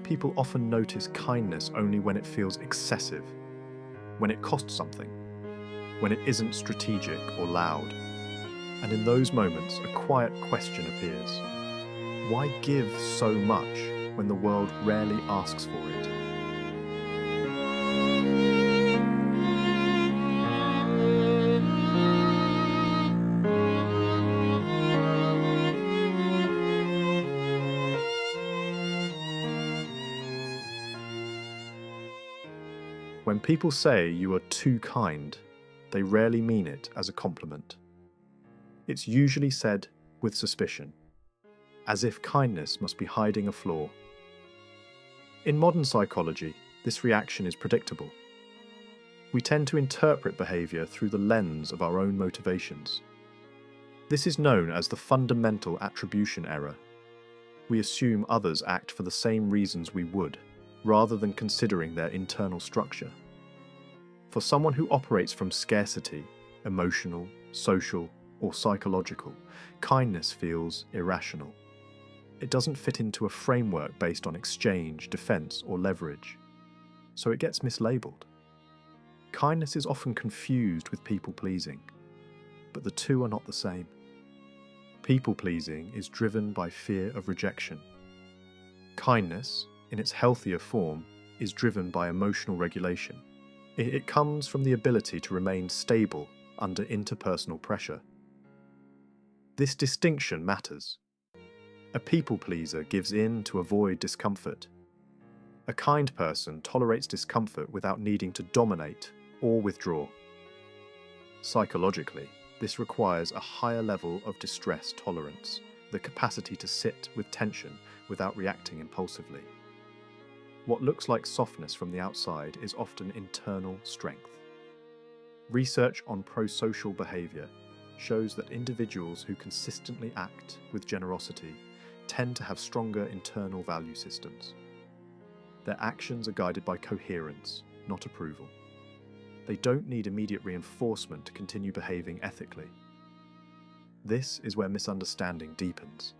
People often notice kindness only when it feels excessive, when it costs something, when it isn't strategic or loud. And in those moments, a quiet question appears. Why give so much when the world rarely asks for it? When people say you are too kind, they rarely mean it as a compliment. It's usually said with suspicion, as if kindness must be hiding a flaw. In modern psychology, this reaction is predictable. We tend to interpret behaviour through the lens of our own motivations. This is known as the fundamental attribution error. We assume others act for the same reasons we would, rather than considering their internal structure. For someone who operates from scarcity, emotional, social, or psychological, kindness feels irrational. It doesn't fit into a framework based on exchange, defense, or leverage, so it gets mislabeled. Kindness is often confused with people-pleasing, but the two are not the same. People-pleasing is driven by fear of rejection. Kindness, in its healthier form, is driven by emotional regulation. It comes from the ability to remain stable under interpersonal pressure. This distinction matters. A people-pleaser gives in to avoid discomfort. A kind person tolerates discomfort without needing to dominate or withdraw. Psychologically, this requires a higher level of distress tolerance, the capacity to sit with tension without reacting impulsively. What looks like softness from the outside is often internal strength. Research on prosocial behaviour shows that individuals who consistently act with generosity tend to have stronger internal value systems. Their actions are guided by coherence, not approval. They don't need immediate reinforcement to continue behaving ethically. This is where misunderstanding deepens.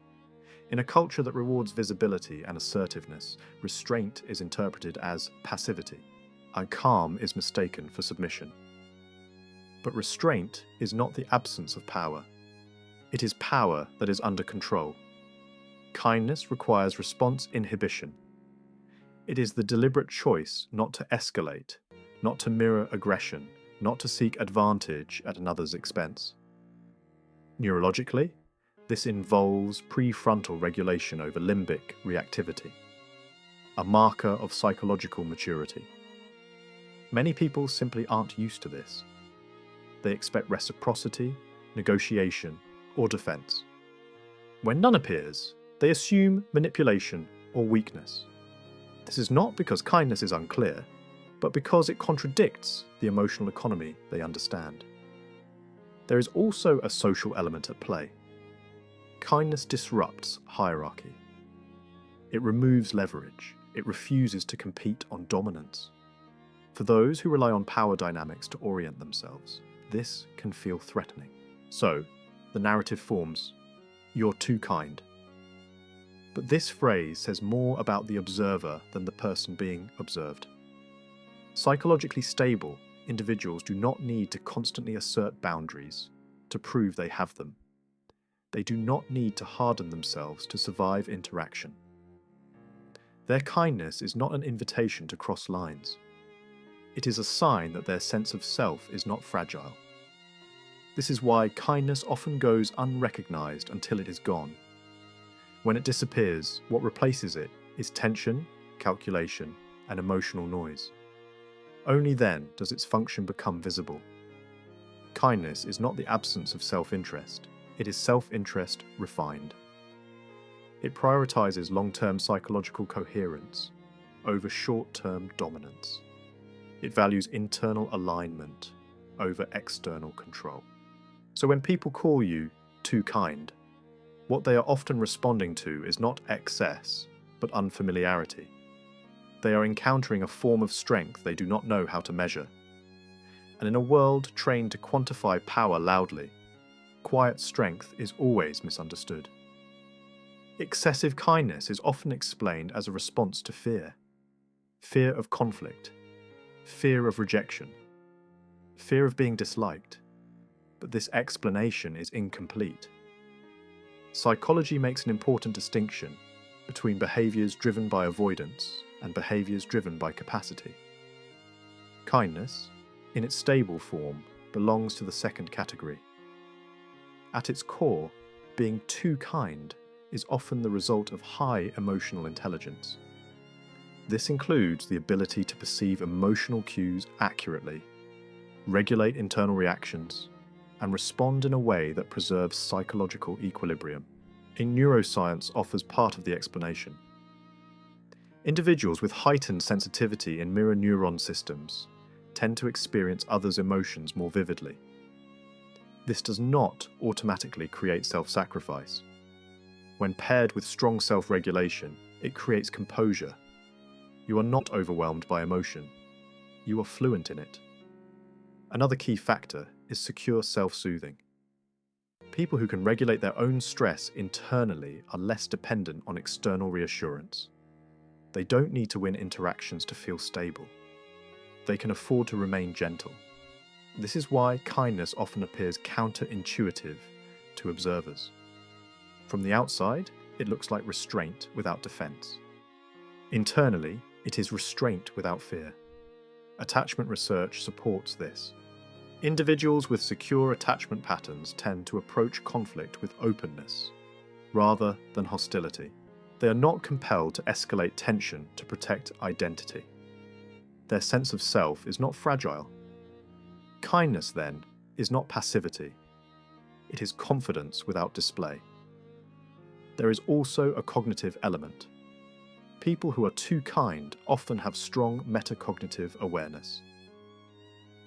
In a culture that rewards visibility and assertiveness, restraint is interpreted as passivity, and calm is mistaken for submission. But restraint is not the absence of power. It is power that is under control. Kindness requires response inhibition. It is the deliberate choice not to escalate, not to mirror aggression, not to seek advantage at another's expense. Neurologically, this involves prefrontal regulation over limbic reactivity, a marker of psychological maturity. Many people simply aren't used to this. They expect reciprocity, negotiation, or defense. When none appears, they assume manipulation or weakness. This is not because kindness is unclear, but because it contradicts the emotional economy they understand. There is also a social element at play. Kindness disrupts hierarchy. It removes leverage. It refuses to compete on dominance. For those who rely on power dynamics to orient themselves, this can feel threatening. So, the narrative forms, "You're too kind." But this phrase says more about the observer than the person being observed. Psychologically stable individuals do not need to constantly assert boundaries to prove they have them. They do not need to harden themselves to survive interaction. Their kindness is not an invitation to cross lines. It is a sign that their sense of self is not fragile. This is why kindness often goes unrecognized until it is gone. When it disappears, what replaces it is tension, calculation, and emotional noise. Only then does its function become visible. Kindness is not the absence of self-interest. It is self-interest refined. It prioritizes long-term psychological coherence over short-term dominance. It values internal alignment over external control. So when people call you too kind, what they are often responding to is not excess, but unfamiliarity. They are encountering a form of strength they do not know how to measure. And in a world trained to quantify power loudly, quiet strength is always misunderstood. Excessive kindness is often explained as a response to fear. Fear of conflict, fear of rejection, fear of being disliked. But this explanation is incomplete. Psychology makes an important distinction between behaviors driven by avoidance and behaviors driven by capacity. Kindness, in its stable form, belongs to the second category. At its core, being too kind is often the result of high emotional intelligence. This includes the ability to perceive emotional cues accurately, regulate internal reactions, and respond in a way that preserves psychological equilibrium. Neuroscience offers part of the explanation. Individuals with heightened sensitivity in mirror neuron systems tend to experience others' emotions more vividly. This does not automatically create self-sacrifice. When paired with strong self-regulation, it creates composure. You are not overwhelmed by emotion. You are fluent in it. Another key factor is secure self-soothing. People who can regulate their own stress internally are less dependent on external reassurance. They don't need to win interactions to feel stable. They can afford to remain gentle. This is why kindness often appears counterintuitive to observers. From the outside, it looks like restraint without defense. Internally, it is restraint without fear. Attachment research supports this. Individuals with secure attachment patterns tend to approach conflict with openness, rather than hostility. They are not compelled to escalate tension to protect identity. Their sense of self is not fragile. Kindness, then, is not passivity. It is confidence without display. There is also a cognitive element. People who are too kind often have strong metacognitive awareness.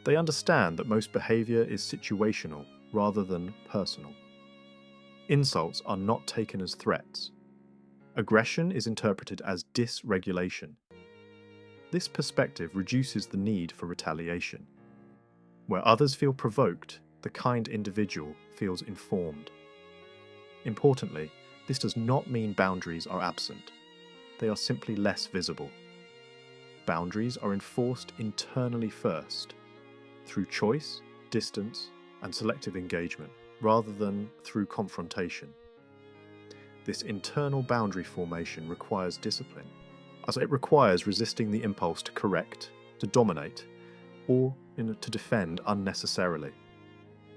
They understand that most behavior is situational rather than personal. Insults are not taken as threats. Aggression is interpreted as dysregulation. This perspective reduces the need for retaliation. Where others feel provoked, the kind individual feels informed. Importantly, this does not mean boundaries are absent. They are simply less visible. Boundaries are enforced internally first, through choice, distance, and selective engagement, rather than through confrontation. This internal boundary formation requires discipline, as it requires resisting the impulse to correct, to dominate, or to defend unnecessarily.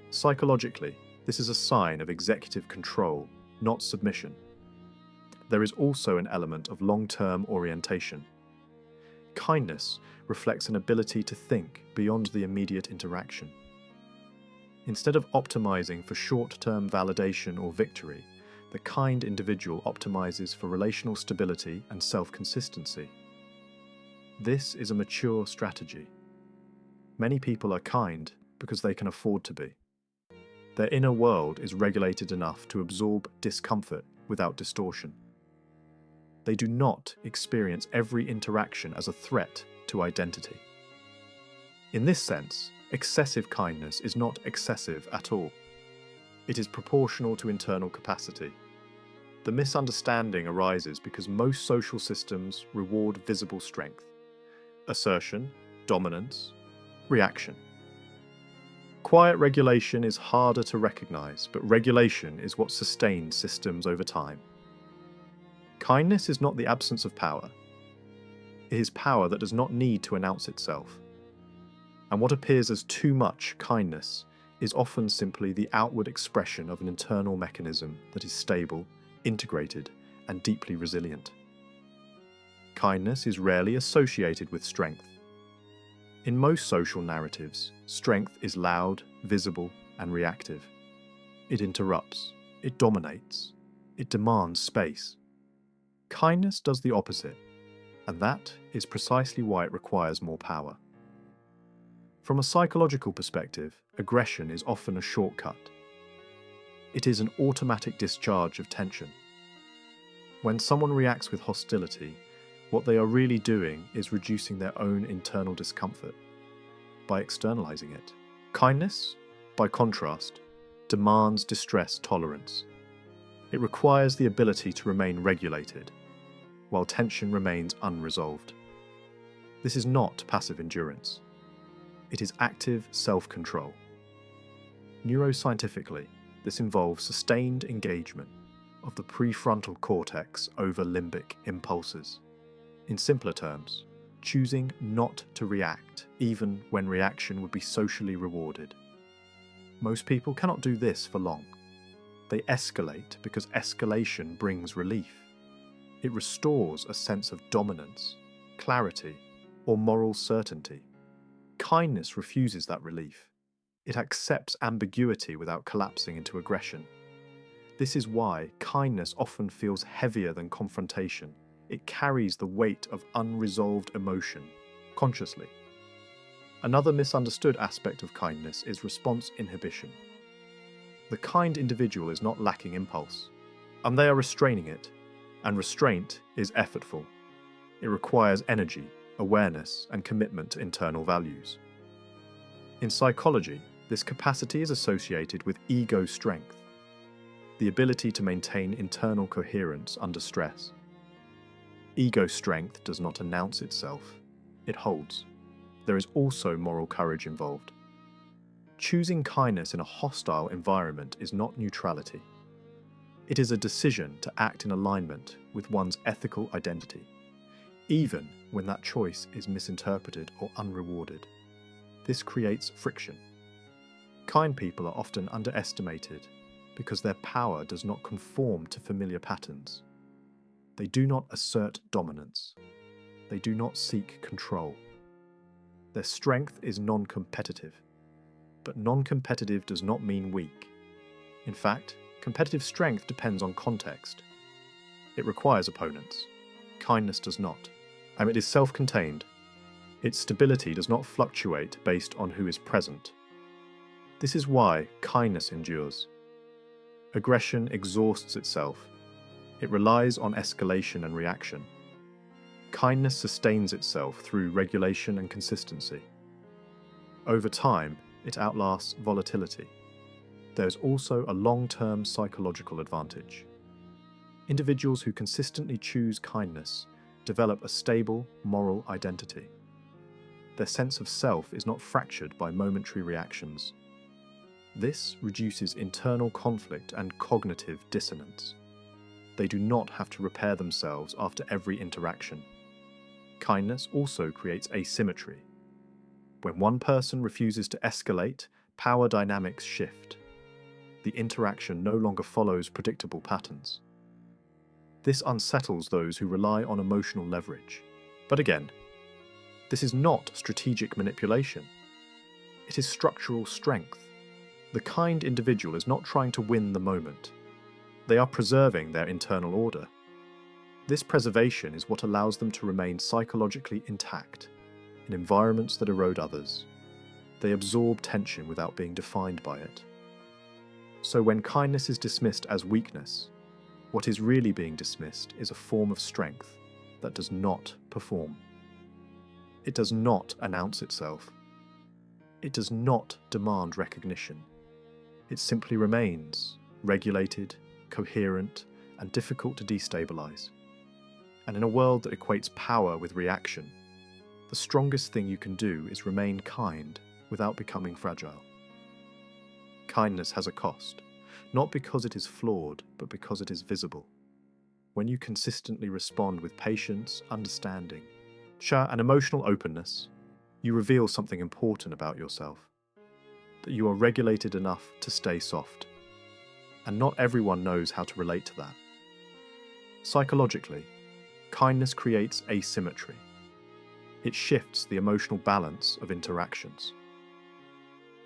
Psychologically, this is a sign of executive control, not submission. There is also an element of long-term orientation. Kindness reflects an ability to think beyond the immediate interaction. Instead of optimizing for short-term validation or victory, the kind individual optimizes for relational stability and self-consistency. This is a mature strategy. Many people are kind because they can afford to be. Their inner world is regulated enough to absorb discomfort without distortion. They do not experience every interaction as a threat to identity. In this sense, excessive kindness is not excessive at all. It is proportional to internal capacity. The misunderstanding arises because most social systems reward visible strength, assertion, dominance, reaction. Quiet regulation is harder to recognize, but regulation is what sustains systems over time. Kindness is not the absence of power. It is power that does not need to announce itself. And what appears as too much kindness is often simply the outward expression of an internal mechanism that is stable, integrated, and deeply resilient. Kindness is rarely associated with strength. In most social narratives, strength is loud, visible, and reactive. It interrupts, it dominates, it demands space. Kindness does the opposite, and that is precisely why it requires more power. From a psychological perspective, aggression is often a shortcut. It is an automatic discharge of tension. When someone reacts with hostility, what they are really doing is reducing their own internal discomfort by externalizing it. Kindness, by contrast, demands distress tolerance. It requires the ability to remain regulated, while tension remains unresolved. This is not passive endurance. It is active self-control. Neuroscientifically, this involves sustained engagement of the prefrontal cortex over limbic impulses. In simpler terms, choosing not to react even when reaction would be socially rewarded. Most people cannot do this for long. They escalate because escalation brings relief. It restores a sense of dominance, clarity, or moral certainty. Kindness refuses that relief. It accepts ambiguity without collapsing into aggression. This is why kindness often feels heavier than confrontation. It carries the weight of unresolved emotion, consciously. Another misunderstood aspect of kindness is response inhibition. The kind individual is not lacking impulse, and they are restraining it, and restraint is effortful. It requires energy, awareness, and commitment to internal values. In psychology, this capacity is associated with ego strength, the ability to maintain internal coherence under stress. Ego strength does not announce itself, it holds. There is also moral courage involved. Choosing kindness in a hostile environment is not neutrality. It is a decision to act in alignment with one's ethical identity, even when that choice is misinterpreted or unrewarded. This creates friction. Kind people are often underestimated because their power does not conform to familiar patterns. They do not assert dominance. They do not seek control. Their strength is non-competitive. But non-competitive does not mean weak. In fact, competitive strength depends on context. It requires opponents. Kindness does not. And it is self-contained. Its stability does not fluctuate based on who is present. This is why kindness endures. Aggression exhausts itself. It relies on escalation and reaction. Kindness sustains itself through regulation and consistency. Over time, it outlasts volatility. There is also a long-term psychological advantage. Individuals who consistently choose kindness develop a stable moral identity. Their sense of self is not fractured by momentary reactions. This reduces internal conflict and cognitive dissonance. They do not have to repair themselves after every interaction. Kindness also creates asymmetry. When one person refuses to escalate, power dynamics shift. The interaction no longer follows predictable patterns. This unsettles those who rely on emotional leverage. But again, this is not strategic manipulation. It is structural strength. The kind individual is not trying to win the moment. They are preserving their internal order. This preservation is what allows them to remain psychologically intact in environments that erode others. They absorb tension without being defined by it. So when kindness is dismissed as weakness, what is really being dismissed is a form of strength that does not perform. It does not announce itself. It does not demand recognition. It simply remains regulated, coherent, and difficult to destabilize. And in a world that equates power with reaction, the strongest thing you can do is remain kind without becoming fragile. Kindness has a cost, not because it is flawed, but because it is visible. When you consistently respond with patience, understanding, and emotional openness, you reveal something important about yourself. That you are regulated enough to stay soft. And not everyone knows how to relate to that. Psychologically, kindness creates asymmetry. It shifts the emotional balance of interactions.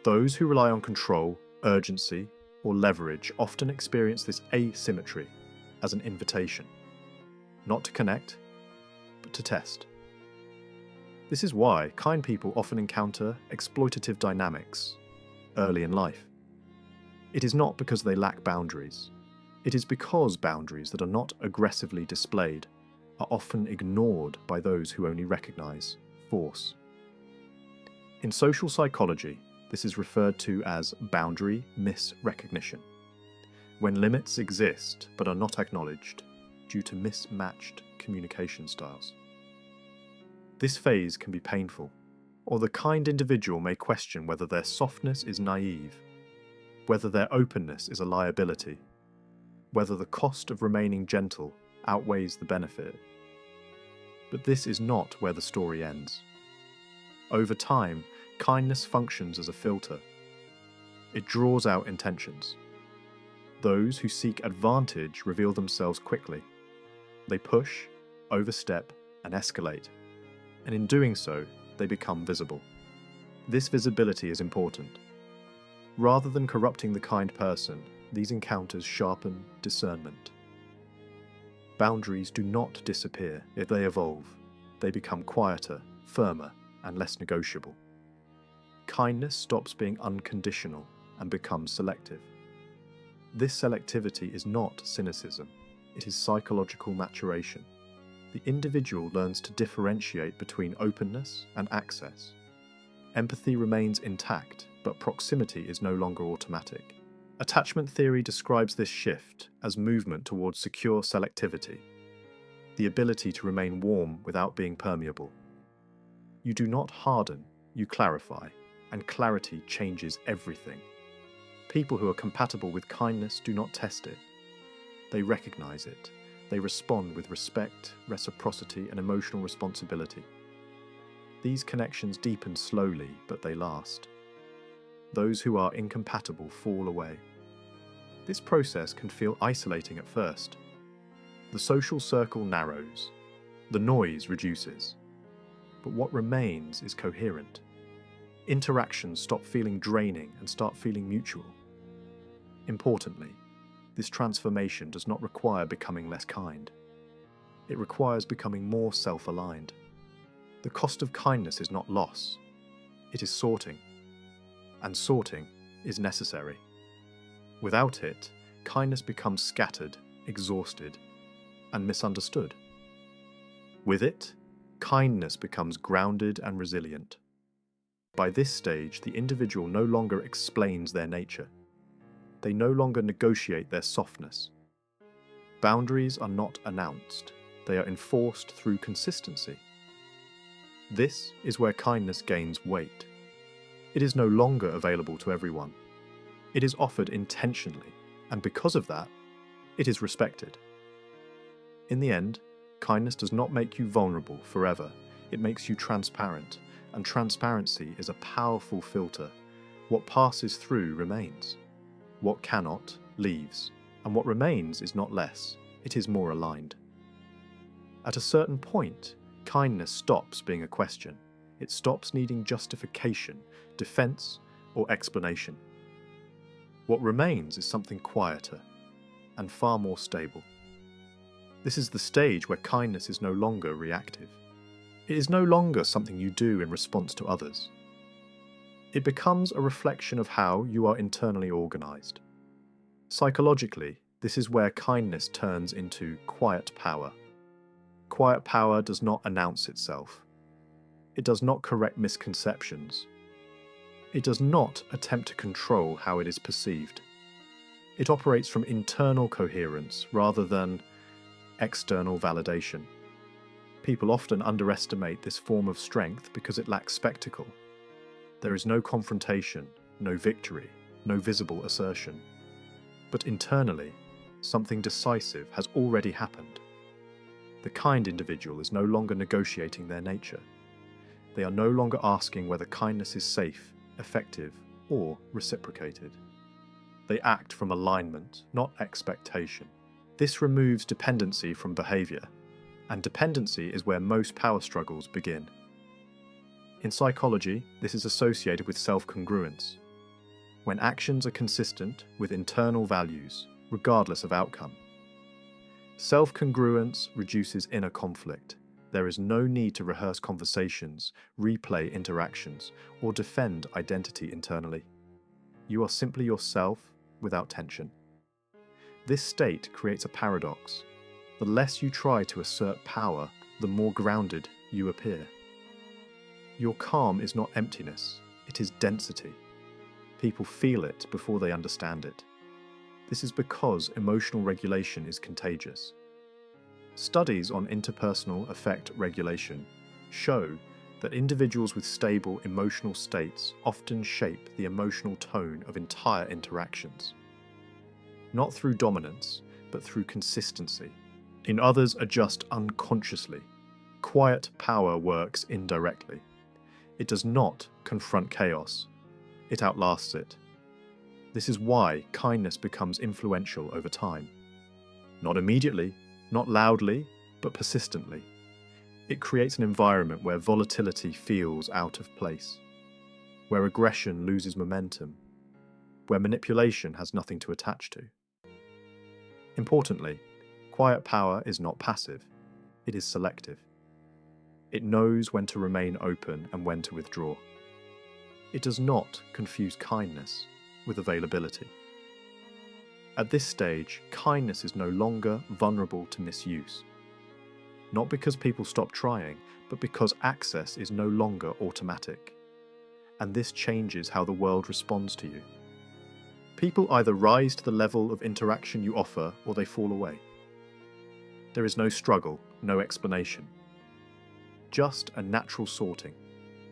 Those who rely on control, urgency, or leverage often experience this asymmetry as an invitation, not to connect, but to test. This is why kind people often encounter exploitative dynamics early in life. It is not because they lack boundaries. It is because boundaries that are not aggressively displayed are often ignored by those who only recognize force. In social psychology, this is referred to as boundary misrecognition. when limits exist but are not acknowledged due to mismatched communication styles. This phase can be painful, or the kind individual may question whether their softness is naive, whether their openness is a liability, whether the cost of remaining gentle outweighs the benefit. But this is not where the story ends. Over time, kindness functions as a filter. It draws out intentions. Those who seek advantage reveal themselves quickly. They push, overstep, and escalate, and in doing so, they become visible. This visibility is important. Rather than corrupting the kind person, these encounters sharpen discernment. Boundaries do not disappear if they evolve. They become quieter, firmer, and less negotiable. Kindness stops being unconditional and becomes selective. This selectivity is not cynicism, it is psychological maturation. The individual learns to differentiate between openness and access. Empathy remains intact, but proximity is no longer automatic. Attachment theory describes this shift as movement towards secure selectivity, the ability to remain warm without being permeable. You do not harden, you clarify, and clarity changes everything. People who are compatible with kindness do not test it. They recognize it. They respond with respect, reciprocity, and emotional responsibility. These connections deepen slowly, but they last. Those who are incompatible fall away. This process can feel isolating at first. The social circle narrows. The noise reduces. But what remains is coherent. Interactions stop feeling draining and start feeling mutual. Importantly, this transformation does not require becoming less kind. It requires becoming more self-aligned. The cost of kindness is not loss. It is sorting. And sorting is necessary. Without it, kindness becomes scattered, exhausted, and misunderstood. With it, kindness becomes grounded and resilient. By this stage, the individual no longer explains their nature. They no longer negotiate their softness. Boundaries are not announced. They are enforced through consistency. This is where kindness gains weight. It is no longer available to everyone. It is offered intentionally, and because of that, it is respected. In the end, kindness does not make you vulnerable forever. It makes you transparent, and transparency is a powerful filter. What passes through remains. What cannot, leaves. And what remains is not less, it is more aligned. At a certain point, kindness stops being a question. It stops needing justification, defense, or explanation. What remains is something quieter and far more stable. This is the stage where kindness is no longer reactive. It is no longer something you do in response to others. It becomes a reflection of how you are internally organized. Psychologically, this is where kindness turns into quiet power. Quiet power does not announce itself. It does not correct misconceptions. It does not attempt to control how it is perceived. It operates from internal coherence rather than external validation. People often underestimate this form of strength because it lacks spectacle. There is no confrontation, no victory, no visible assertion. But internally, something decisive has already happened. The kind individual is no longer negotiating their nature. They are no longer asking whether kindness is safe, effective, or reciprocated. They act from alignment, not expectation. This removes dependency from behavior, and dependency is where most power struggles begin. In psychology, this is associated with self-congruence, when actions are consistent with internal values, regardless of outcome. Self-congruence reduces inner conflict. There is no need to rehearse conversations, replay interactions, or defend identity internally. You are simply yourself without tension. This state creates a paradox. The less you try to assert power, the more grounded you appear. Your calm is not emptiness, it is density. People feel it before they understand it. This is because emotional regulation is contagious. Studies on interpersonal affect regulation show that individuals with stable emotional states often shape the emotional tone of entire interactions. Not through dominance, but through consistency. In others, adjust unconsciously. Quiet power works indirectly. It does not confront chaos. It outlasts it. This is why kindness becomes influential over time. Not immediately, not loudly, but persistently. It creates an environment where volatility feels out of place, where aggression loses momentum, where manipulation has nothing to attach to. Importantly, quiet power is not passive, it is selective. It knows when to remain open and when to withdraw. It does not confuse kindness with availability. At this stage, kindness is no longer vulnerable to misuse. Not because people stop trying, but because access is no longer automatic. And this changes how the world responds to you. People either rise to the level of interaction you offer, or they fall away. There is no struggle, no explanation. Just a natural sorting.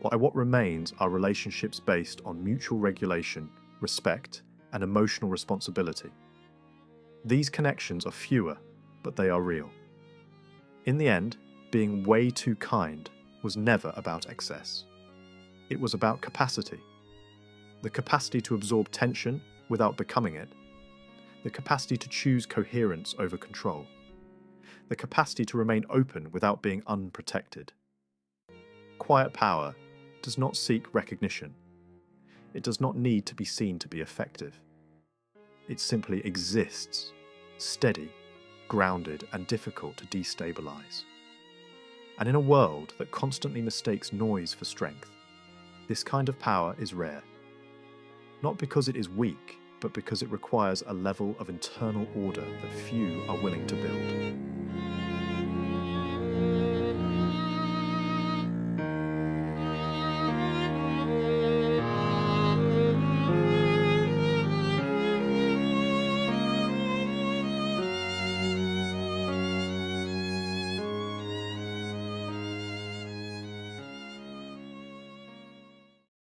While what remains are relationships based on mutual regulation, respect, and emotional responsibility. These connections are fewer, but they are real. In the end, being way too kind was never about excess. It was about capacity. The capacity to absorb tension without becoming it. The capacity to choose coherence over control. The capacity to remain open without being unprotected. Quiet power does not seek recognition. It does not need to be seen to be effective. It simply exists, steady, grounded, and difficult to destabilize. And in a world that constantly mistakes noise for strength, this kind of power is rare. Not because it is weak, but because it requires a level of internal order that few are willing to build.